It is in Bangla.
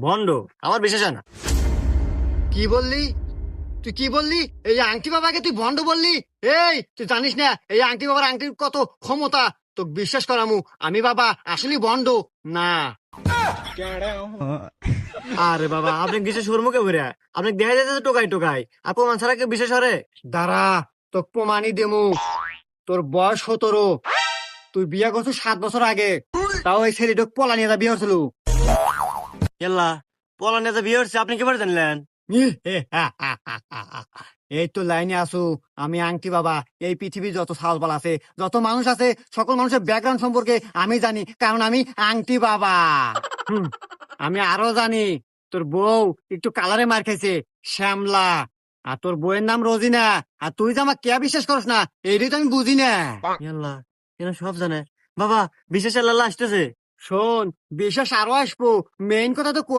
বন্ড আমার বিশ্বাস হয় না। কি বললি? তুই কি বললি? এই আংটি বাবাকে তুই ভণ্ড বললি? এই তুই জানিস না এই আংটি বাবার আংটির কত ক্ষমতা? তো বিশ্বাস করামু আমি বাবা আসলে ভণ্ড না। আরে বাবা আপনি বিশ্বাস করবো কে বলে? আপনি দেখা যাচ্ছে টোকাই টোকাই আর প্রমাণ ছাড়া কেউ বিশ্বাস করে? দাঁড়া, তো প্রমাণই দেমু। তোর বয়স 17, তুই বিয়ে করছিস 7 বছর আগে। তাও এই ছেলেটা পলা নিয়ে বিয়ে হচ্ছিল। এল্লা পলা নেতা বিয়ে হচ্ছে আপনি কি করে জানলেন? এই তো লাইনে আসু। আমি আংটি বাবা এই পৃথিবীর যত ছাগলপাল আছে, যত মানুষ আছে, সকল মানুষের ব্যাকগ্রাউন্ড সম্পর্কে আমি জানি, কারণ আমি আংটি বাবা। হুম, আমি আরো জানি তোর বউ একটু কালারে মার খাইছে, শ্যামলা। আর তোর বউয়ের নাম রোজিনা। আর তুই যে আমার কে বিশ্বাস করস না, এইটাই তো আমি বুঝি না। এল্লা এরা সব জানে। বাবা বিশ্বাস আল্লাহ আসতেছে। শোন, বিশ্বাস আরো আসবো। মেইন কথা তো